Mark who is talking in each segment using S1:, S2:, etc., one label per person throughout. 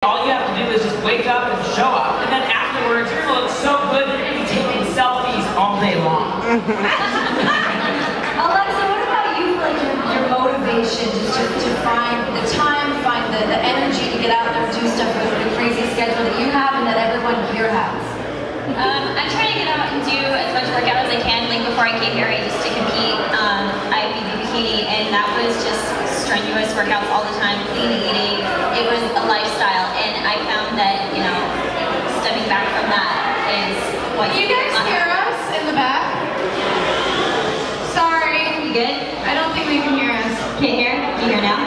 S1: All you have to do is just wake up and show up, and then afterwards you're gonna look so good that you're gonna be taking selfies all day long.
S2: Alexa, what about you for like your motivation to find the time, find the energy to get out there and do stuff with the crazy schedule that you have and that everyone here has?
S3: I try to get out and do as much workout as I can. Like before I came here, I used to compete. I beat the bikini, and that was just strenuous workouts all the time, clean eating. It was a lifestyle, and I found that, you know, stepping back from that is what
S2: You guys hear us in the back? Sorry.
S3: You good?
S2: I don't think we can hear us.
S3: Can't hear? Can you hear now?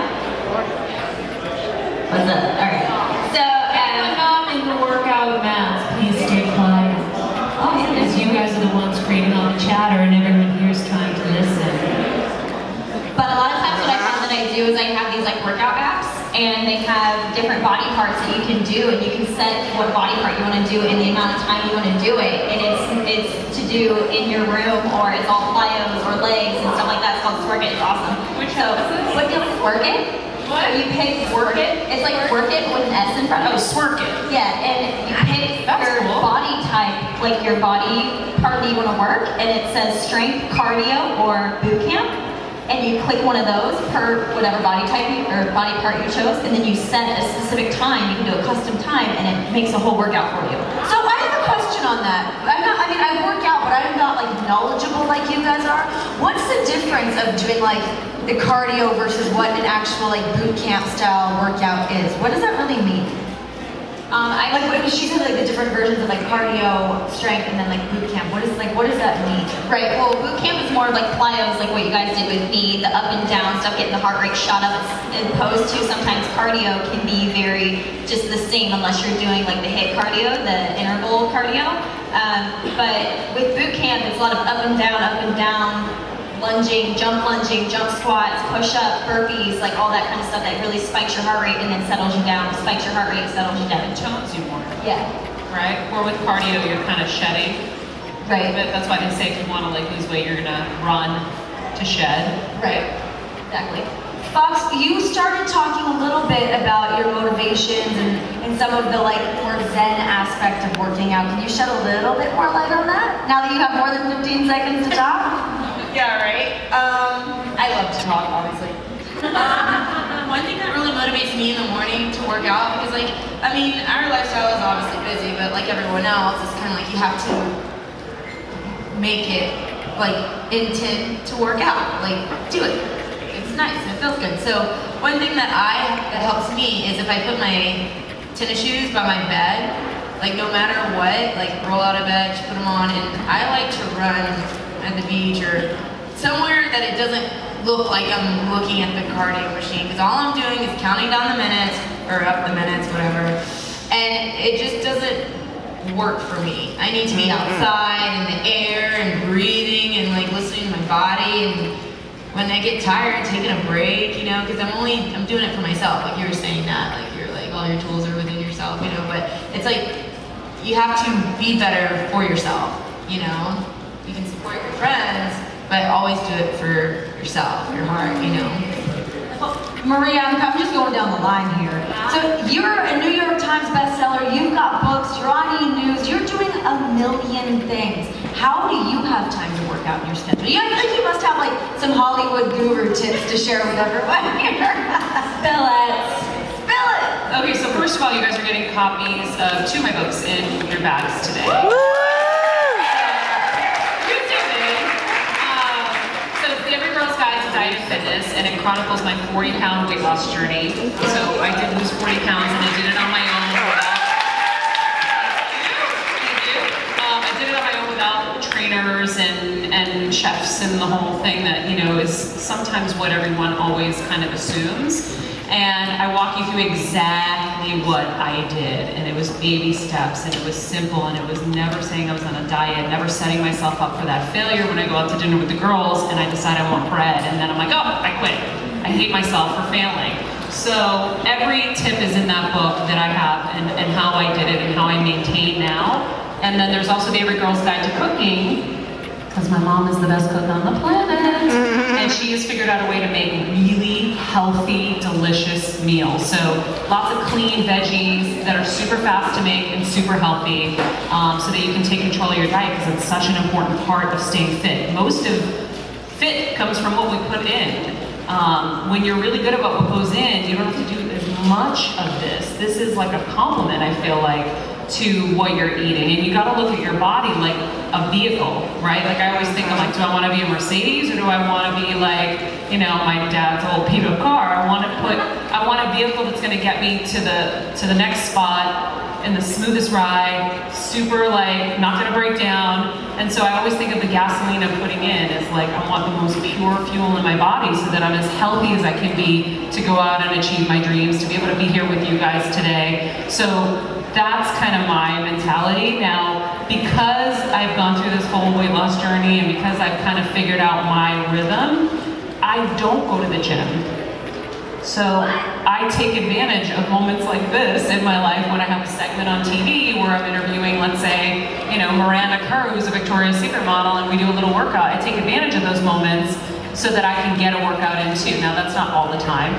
S3: What's up? Alright. So,
S4: Everyone not in the workout mats, please stay quiet.
S3: oh, yeah,
S4: Because you guys are the ones creating all the chatter and everyone here is trying to listen.
S3: But a lot of times what I found that I do is I have these like workout apps, and they have different body parts that you can do, and you can set what body part you want to do and the amount of time you want to do it. And it's to do in your room, or it's all plyos or legs and stuff like that. It's called Twerk It. It's awesome. What do you Twerk It?
S1: What?
S3: So you pick Work It. It's like Work It with an S in front of it.
S1: Oh, Swerk It.
S3: Yeah, and you pick
S1: That's
S3: your
S1: cool.
S3: body type, like your body part that you want to work, and it says strength, cardio, or boot camp. And you click one of those per whatever body type or body part you chose, and then you set a specific time. You can do a custom time, and it makes a whole workout for you.
S2: So I have a question on that. I work out, but I'm not like knowledgeable like you guys are. What's the difference of doing like the cardio versus what an actual like boot camp style workout is? What does that really mean? She said like the different versions of like cardio, strength, and then like boot camp. What does that mean?
S3: Right, well, boot camp is more like plyos, like what you guys did with me, the up and down stuff, getting the heart rate shot up, as opposed to sometimes cardio can be very just the same unless you're doing like the HIIT cardio, the interval cardio. But with boot camp, it's a lot of up and down, lunging, jump squats, push-up, burpees, like all that kind of stuff that really spikes your heart rate and then settles you down, spikes your heart rate, settles you down.
S1: It tones you more.
S3: Yeah.
S1: Right? Or with cardio, you're kind of shedding.
S3: Right.
S1: But that's why they say if you want to like lose weight, you're gonna run to shed.
S3: Right. Exactly.
S2: Fox, you started talking a little bit about your motivations and some of the like more zen aspect of working out. Can you shed a little bit more light on that? Now that you have more than 15 seconds to talk?
S5: Yeah, right. I love to talk, obviously. One thing that really motivates me in the morning to work out, because like, I mean, our lifestyle is obviously busy, but like everyone else, it's kind of like you have to make it like intent to work out, like do it. It's nice and it feels good. So one thing that helps me is if I put my tennis shoes by my bed, like no matter what, like roll out of bed, just put them on, and I like to run at the beach or somewhere that it doesn't look like I'm looking at the cardio machine, because all I'm doing is counting down the minutes, or up the minutes, whatever, and it just doesn't work for me. I need to be outside in the air and breathing and like listening to my body, and when I get tired, taking a break, you know, because I'm doing it for myself, like you were saying that, like you're like all your tools are within yourself, you know, but it's like you have to be better for yourself, you know. You can support your friends, but always do it for yourself, your heart, you know.
S2: Maria, I'm just going down the line here. So you're a New York Times bestseller, you've got books, you're on E-News, you're doing a million things. How do you have time to work out in your schedule? I think you must have like some Hollywood guru tips to share with everyone here. Spill it. Spill it.
S1: Okay, so first of all, you guys are getting copies of 2 of my books in your bags today. Diet and fitness, and it chronicles my 40-pound weight loss journey. So I did lose 40 pounds, and I did it on my own. I did it on my own without trainers and chefs and the whole thing that, you know, is sometimes what everyone always kind of assumes. And I walk you through exactly what I did, and it was baby steps, and it was simple, and it was never saying I was on a diet, never setting myself up for that failure when I go out to dinner with the girls and I decide I want bread, and then I'm like, oh, I quit. I hate myself for failing. So every tip is in that book that I have, and how I did it and how I maintain now. And then there's also the Every Girl's Guide to Cooking, because my mom is the best cook on the planet, and she has figured out a way to make really healthy, delicious meal. So lots of clean veggies that are super fast to make and super healthy, so that you can take control of your diet, because it's such an important part of staying fit. Most of fit comes from what we put in. When you're really good about what goes in, you don't have to do as much of this. This is like a compliment, I feel like, to what you're eating. And you gotta look at your body like a vehicle, right? Like I always think, I'm like, do I wanna be a Mercedes, or do I wanna be like, you know, my dad's old beat up car? I want a vehicle that's gonna get me to the next spot in the smoothest ride, super like, not gonna break down. And so I always think of the gasoline I'm putting in as like, I want the most pure fuel in my body so that I'm as healthy as I can be to go out and achieve my dreams, to be able to be here with you guys today. So that's kind of my mentality. Now, because I've gone through this whole weight loss journey and because I've kind of figured out my rhythm, I don't go to the gym. So I take advantage of moments like this in my life when I have a segment on TV where I'm interviewing, let's say, you know, Miranda Kerr, who's a Victoria's Secret model, and we do a little workout. I take advantage of those moments so that I can get a workout in too. Now, that's not all the time.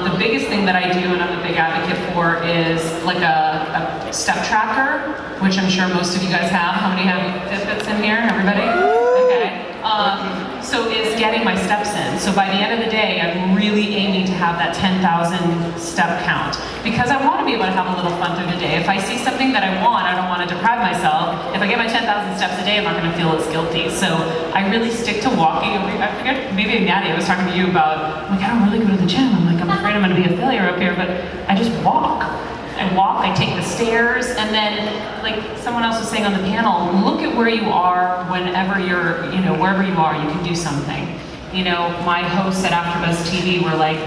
S1: The biggest thing that I do, and I'm a big advocate for, is like a step tracker, which I'm sure most of you guys have. How many have Fitbits in here? Everybody? Okay. So it's getting my steps in. So by the end of the day, I'm really aiming to have that 10,000 step count, because I want to be able to have a little fun through the day. If I see something that I want, I don't want to deprive myself. If I get my 10,000 steps a day, I'm not going to feel as guilty. So I really stick to walking. I forget, maybe Natty, I was talking to you about, like, I don't really go to the gym. I'm like, I'm afraid I'm going to be a failure up here, but I just walk. I take the stairs, and then, like someone else was saying on the panel, look at where you are whenever you're, you know, wherever you are, you can do something. You know, my hosts at AfterBuzz TV were like,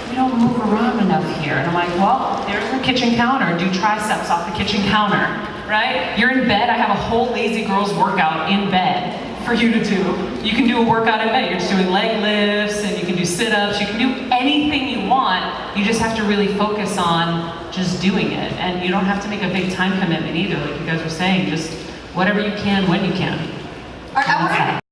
S1: we don't move around enough here. And I'm like, well, there's the kitchen counter. Do triceps off the kitchen counter, right? You're in bed, I have a whole Lazy Girls workout in bed for you to do. You can do a workout in bed. You're just doing leg lifts, and you can do sit-ups. You can do anything you want. You just have to really focus on just doing it. And you don't have to make a big time commitment either, like you guys were saying. Just whatever you can, when you can.
S2: All right, I want to